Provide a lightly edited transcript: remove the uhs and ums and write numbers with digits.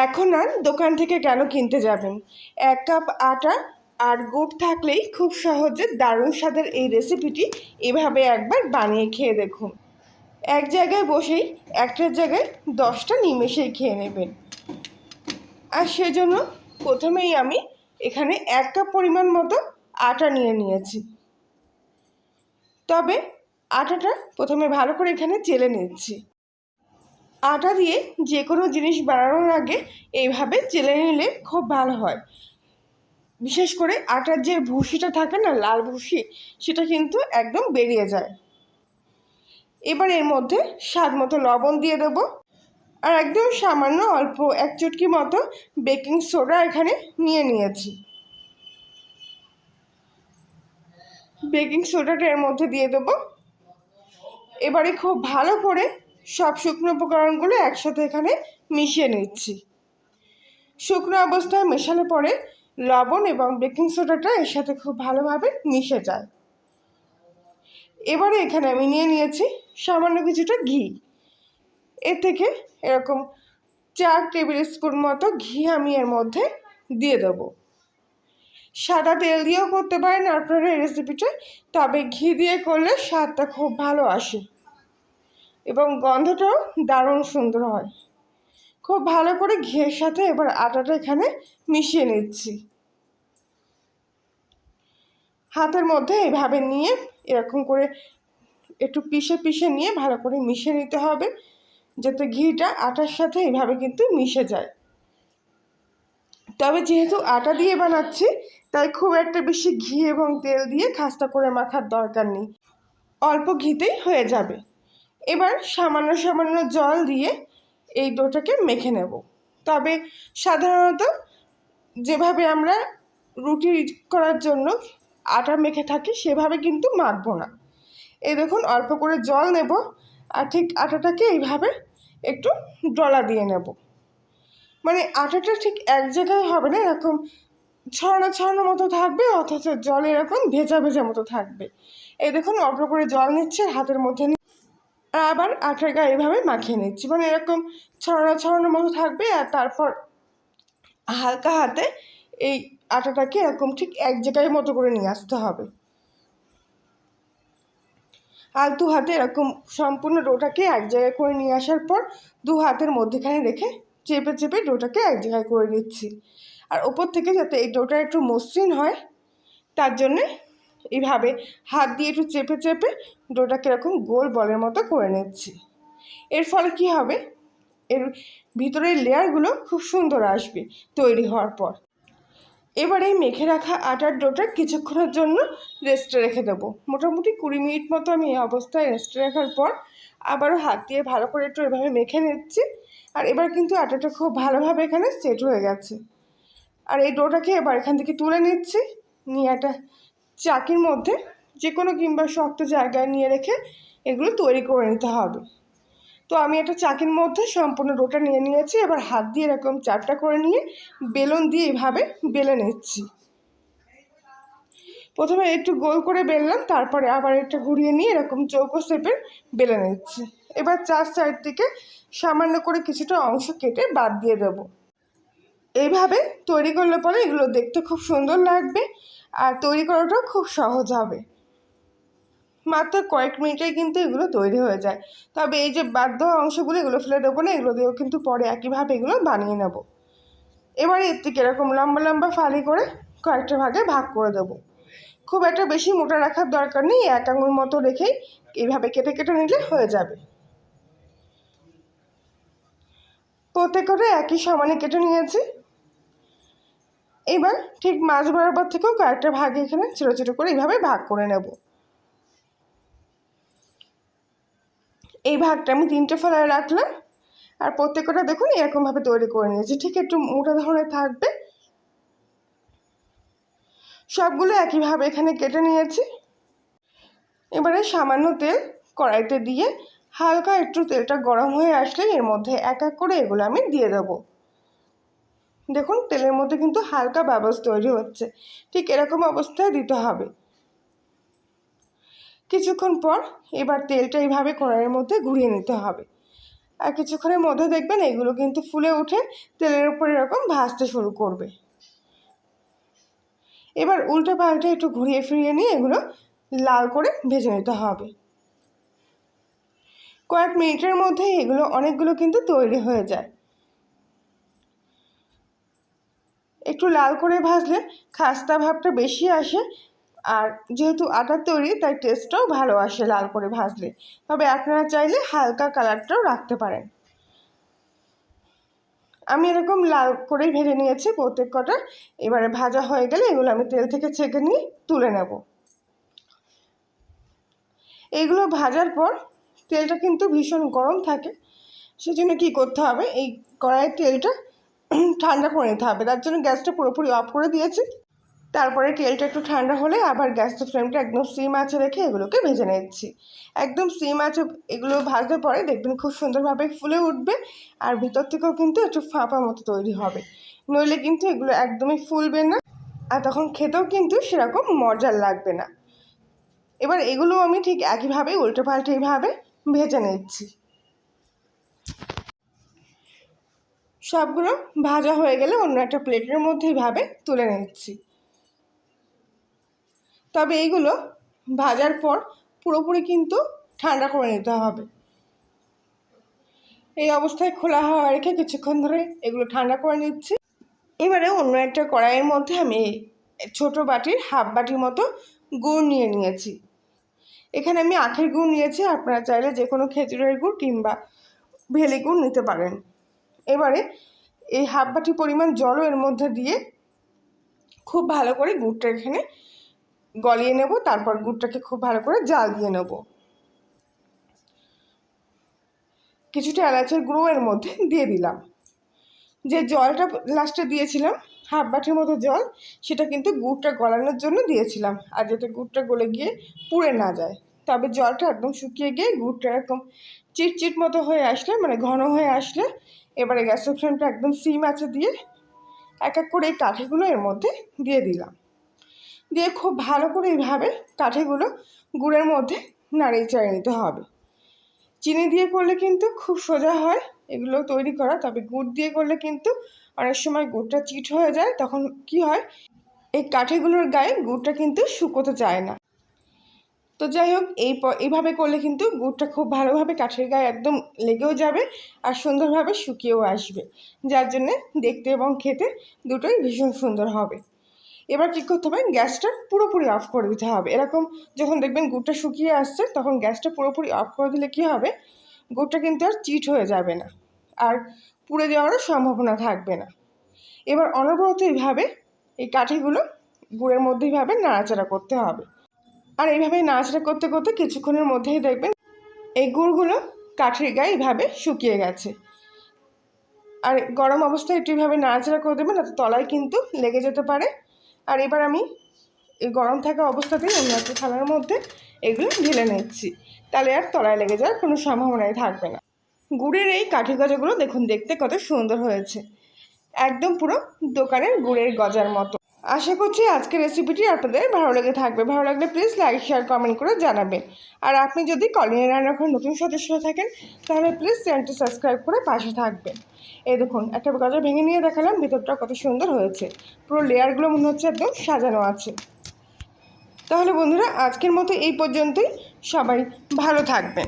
এখন আর দোকান থেকে কেন কিনতে যাবেন? 1 কাপ আটা আর গুড় থাকলেই খুব সহজে দারুণ স্বাদের এই রেসিপিটি এভাবে একবার বানিয়ে খেয়ে দেখুন। এক জায়গায় বসেই একটার জায়গায় 10টা নিমেষেই খেয়ে নেবেন। আর সেজন্য প্রথমেই আমি এখানে 1 কাপ পরিমাণ মতো আটা নিয়েছি। তবে আটাটা প্রথমে ভালো করে এখানে চেলে নিচ্ছি। আটা দিয়ে যে কোনো জিনিস বানানোর আগে এইভাবে চেলে নিলে খুব ভালো হয়। বিশেষ করে আটার যে ভুসিটা থাকে না, লাল ভুসি, সেটা কিন্তু একদম বেরিয়ে যায়। এবার এর মধ্যে স্বাদ মতো লবণ দিয়ে দেবো আর একদম সামান্য অল্প 1 চুটকি মতো বেকিং সোডা এখানে নিয়েছি। বেকিং সোডাটা এর মধ্যে দিয়ে দেবো। এবারে খুব ভালো করে সব শুকনো উপকরণগুলো একসাথে এখানে মিশিয়ে নিচ্ছি। শুকনো অবস্থায় মেশালে পরে লবণ এবং বেকিং সোডাটা এর সাথে খুব ভালোভাবে মিশে যায়। এবারে এখানে আমি নিয়েছি সামান্য কিছুটা ঘি। এর থেকে এরকম 4 টেবিল স্পুন মতো ঘি আমি এর মধ্যে দিয়ে দেবো। সাদা তেল দিয়েও করতে পারেন আপনারা এই রেসিপিটা, তবে ঘি দিয়ে করলে স্বাদটা খুব ভালো আসে এবং গন্ধটাও দারুণ সুন্দর হয়। খুব ভালো করে ঘিয়ের সাথে এবার আটাটা এখানে মিশিয়ে নিচ্ছি। হাতের মধ্যে এভাবে নিয়ে এরকম করে একটু পিষে নিয়ে ভালো করে মিশিয়ে নিতে হবে, যাতে ঘিটা আটার সাথে এইভাবে কিন্তু মিশে যায়। তবে যেহেতু আটা দিয়ে বানাচ্ছি, তাই খুব একটা বেশি ঘি এবং তেল দিয়ে খাস্তা করে মাখার দরকার নেই, অল্প ঘিতেই হয়ে যাবে। এবার সামান্য জল দিয়ে এই ডোটাকে মেখে নেব। তবে সাধারণত যেভাবে আমরা রুটি করার জন্য আটা মেখে থাকি সেভাবে কিন্তু মাখবো না। এই দেখুন, অল্প করে জল নেব আর ঠিক আটাটাকে এইভাবে একটু ডলা দিয়ে নেব। মানে আটাটা ঠিক এক জায়গায় হবে না, এরকম ছড়ানো মতো থাকবে, অথচ জল এরকম ভেজা মতো থাকবে। এই দেখুন, অল্প করে জল নিচ্ছে হাতের মধ্যে আর আবার আটার গায়ে এইভাবে মাখিয়ে নিচ্ছি। মানে এরকম ছড়ানো মতো থাকবে আর তারপর হালকা হাতে এই আটাটাকে এরকম ঠিক এক জায়গায় মতো করে নিয়ে আসতে হবে। আলতু হাতে এরকম সম্পূর্ণ ডোটাকে এক জায়গায় করে নিয়ে আসার পর 2 হাতের মধ্যেখানে রেখে চেপে ডোটাকে এক জায়গায় করে নিচ্ছি। আর ওপর থেকে যাতে এই ডোটা একটু মসৃণ হয় তার জন্যে এইভাবে হাত দিয়ে একটু চেপে ডোটাকে এরকম গোল বলের মতো করে নিচ্ছি। এর ফলে কি হবে, এর ভিতরের লেয়ারগুলো খুব সুন্দর আসবে তৈরি হওয়ার পর। এবার এই মেখে রাখা আটার ডোটা কিছুক্ষণের জন্য রেস্টে রেখে দেবো। মোটামুটি 20 মিনিট মতো আমি এই অবস্থায় রেস্টে রাখার পর আবারও হাত দিয়ে ভালো করে একটু এভাবে মেখে নিচ্ছি। আর এবার কিন্তু আটাটা খুব ভালোভাবে এখানে সেট হয়ে গেছে। আর এই ডোটাকে এবার এখান থেকে তুলে নিচ্ছি, নিয়ে একটা চাকির মধ্যে যে কোনো কিংবা শক্ত জায়গায় নিয়ে রেখে এগুলো তৈরি করে নিতে হবে। তো আমি একটা চাকির মধ্যে সম্পূর্ণ ডোটা নিয়েছি। এবার হাত দিয়ে এরকম চাপটা করে নিয়ে বেলুন দিয়ে এইভাবে বেলে নিচ্ছি। প্রথমে একটু গোল করে বেললাম, তারপরে আবার একটা ঘুরিয়ে নিয়ে এরকম চৌকো শেপের বেলে নিচ্ছি। এবার 4 সাইড থেকে সামান্য করে কিছুটা অংশ কেটে বাদ দিয়ে দেব। এইভাবে তৈরি করলে পরে এগুলো দেখতে খুব সুন্দর লাগবে আর তৈরি করাটাও খুব সহজ হবে। মাত্র কয়েক মিনিটেই কিন্তু এগুলো তৈরি হয়ে যায়। তবে এই যে বাদ দেওয়া অংশগুলো এগুলো ফেলে দেবো না, এগুলো দিয়েও কিন্তু পরে একইভাবে এগুলো বানিয়ে নেব। এবারে এর থেকে এরকম লম্বা ফালি করে কয়েকটা ভাগে ভাগ করে দেবো। খুব একটা বেশি মোটা রাখার দরকার নেই, 1 আঙুল মতো রেখেই এইভাবে কেটে নিলে হয়ে যাবে। প্রত্যেকটা একই সমানে কেটে নিয়েছি। এবার ঠিক মাঝ বরাবর থেকেও কয়েকটা ভাগে এখানে ছোটো করে এইভাবে ভাগ করে নেব। এই ভাগটা আমি 3টে ফেলায় রাখলাম আর প্রত্যেকটা দেখুন এরকমভাবে তৈরি করে নিয়েছি। ঠিক একটু মোটা ধরনের থাকবে। সবগুলো একইভাবে এখানে কেটে নিয়েছি। এবারে সামান্য তেল কড়াইতে দিয়ে হালকা একটু তেলটা গরম হয়ে আসলে এর মধ্যে এক করে এগুলো আমি দিয়ে দেবো। দেখুন তেলের মধ্যে কিন্তু হালকা বাবলস তৈরি হচ্ছে, ঠিক এরকম অবস্থায় দিতে হবে। কিছুক্ষণ পর এবার তেলটা এইভাবে কড়াইয়ের মধ্যে ঘুরিয়ে নিতে হবে। আর কিছুক্ষণের মধ্যে দেখবেন এগুলো কিন্তু ফুলে উঠে তেলের উপর এরকম ভাজতে শুরু করবে। এবার উল্টে পাল্টে একটু ঘুরিয়ে ফিরিয়ে নিয়ে এগুলো লাল করে ভেজে নিতে হবে। কয়েক মিনিটের মধ্যে এগুলো অনেকগুলো কিন্তু তৈরি হয়ে যায়। একটু লাল করে ভাজলে খাস্তা ভাবটা বেশি আসে, আর যেহেতু আটার তৈরি তাই টেস্টটাও ভালো আসে লাল করে ভাজলে। তবে আপনারা চাইলে হালকা কালারটাও রাখতে পারেন। আমি এরকম লাল করেই ভেজে নিয়েছি প্রত্যেক কটা। এবারে ভাজা হয়ে গেলে এগুলো আমি তেল থেকে ছেঁকে নিয়ে তুলে নেব। এইগুলো ভাজার পর তেলটা কিন্তু ভীষণ গরম থাকে, সেজন্য কী করতে হবে, এই কড়াইয়ের তেলটা ঠান্ডা করে নিতে হবে। তার জন্য গ্যাসটা পুরোপুরি অফ করে দিয়েছি। তারপরে তেলটা একটু ঠান্ডা হলে আবার গ্যাসের ফ্লেমটা একদম সিম আঁচে রেখে এগুলোকে ভেজে নিচ্ছি। একদম সিম আঁচে এগুলো ভাজতে পরে দেখবেন খুব সুন্দরভাবে ফুলে উঠবে, আর ভিতর থেকেও কিন্তু একটু ফাঁপা মতো তৈরি হবে, নইলে কিন্তু এগুলো একদমই ফুলবে না, আর তখন খেতেও কিন্তু সেরকম মজার লাগবে না। এবার এগুলো আমি ঠিক একইভাবে উল্টে পাল্টে এইভাবে ভেজে নিচ্ছি। সবগুলো ভাজা হয়ে গেলে অন্য একটা প্লেটের মধ্যে এইভাবে তুলে নিচ্ছি। তবে এইগুলো ভাজার পর পুরোপুরি কিন্তু ঠান্ডা করে নিতে হবে। এই অবস্থায় খোলা হাওয়া রেখে কিছুক্ষণ ধরে এগুলো ঠান্ডা করে নিচ্ছি। এবারে অন্য একটা কড়াইয়ের মধ্যে আমি ছোট বাটির হাফ বাটির মতো গুড় নিয়ে নিয়েছি। এখানে আমি আখের গুড় নিয়েছি, আপনারা চাইলে যে কোনো খেজুরের গুড় কিংবা ভেলি গুড় নিতে পারেন। এবারে এই হাফ বাটি পরিমাণ জলও এর মধ্যে দিয়ে খুব ভালো করে গুড়টা এখানে গলিয়ে নেব। তারপর গুড়টাকে খুব ভালো করে জাল দিয়ে নেব। কিছুটা এলাচের গুঁড়ো এর মধ্যে দিয়ে দিলাম। যে জলটা লাস্টে দিয়েছিলাম হাফ বাটির মতো জল, সেটা কিন্তু গুড়টা গলানোর জন্য দিয়েছিলাম, আর যাতে গুড়টা গলে গিয়ে পুড়ে না যায়। তবে জলটা একদম শুকিয়ে গিয়ে গুড়টা এরকম চিটচিট মতো হয়ে আসলে, মানে ঘন হয়ে আসলে, এবারে গ্যাসের ফ্লেমটা একদম সিম আঁচে দিয়ে এক এক করে এই কাঠিগুলো এর মধ্যে দিয়ে দিলাম। দিয়ে খুব ভালো করে এইভাবে কাঠিগুলো গুড়ের মধ্যে নাড়িয়ে চাড়িয়ে নিতে হবে। চিনি দিয়ে করলে কিন্তু খুব সোজা হয় এগুলো তৈরি করা, তবে গুড় দিয়ে করলে কিন্তু অনেক সময় গুড়টা চিট হয়ে যায়। তখন কি হয়, এই কাঠিগুলোর গায়ে গুড়টা কিন্তু শুকোতে চায় না। তো যাই হোক, এইভাবে করলে কিন্তু গুড়টা খুব ভালোভাবে কাঠের গায়ে একদম লেগেও যাবে, আর সুন্দরভাবে শুকিয়েও আসবে, যার জন্যে দেখতে এবং খেতে দুটোই ভীষণ সুন্দর হবে। এবার কী করতে হবে, গ্যাসটা পুরোপুরি অফ করে দিতে হবে। এরকম যখন দেখবেন গুড়টা শুকিয়ে আসছে, তখন গ্যাসটা পুরোপুরি অফ করে দিলে কী হবে, গুড়টা কিন্তু আর চিট হয়ে যাবে না, আর পুড়ে যাওয়ারও সম্ভাবনা থাকবে না। এবার অনবরত এইভাবে এই কাঠিগুলো গুড়ের মধ্যে এইভাবে নাড়াচাড়া করতে হবে। আর এইভাবে নাড়াচাড়া করতে করতে কিছুক্ষণের মধ্যেই দেখবেন এই গুড়গুলো কাঠির গায়ে এইভাবে শুকিয়ে গেছে। আর গরম অবস্থায় একটু এইভাবে নাড়াচাড়া করে দেবেন, তাতে তলায় কিন্তু লেগে যেতে পারে। আর এবার আমি এই গরম থাকা অবস্থাতেই অন্য একটা থালার মধ্যে এগুলো ঢেলে নিচ্ছি, তাহলে আর তলায় লেগে যাওয়ার কোনো সম্ভাবনাই থাকবে না। গুড়ের এই কাঠি গজাগুলো দেখুন দেখতে কত সুন্দর হয়েছে, একদম পুরো দোকানের গুড়ের গজার মতো। আশা করছি আজকের রেসিপিটি আপনাদের ভালো লেগে থাকবে। ভালো লাগলে প্লিজ লাইক শেয়ার কমেন্ট করে জানাবেন। আর আপনি যদি কলিং রান্নাঘরের নতুন সদস্য থাকেন তাহলে প্লিজ চ্যানেলটি সাবস্ক্রাইব করে পাশে থাকবেন। এই দেখুন একটা গজা ভেঙে নিয়ে দেখালাম, ভিতরটা কত সুন্দর হয়েছে, পুরো লেয়ারগুলো মনে হচ্ছে একদম সাজানো আছে। তাহলে বন্ধুরা আজকের মতো এই পর্যন্তই, সবাই ভালো থাকবেন।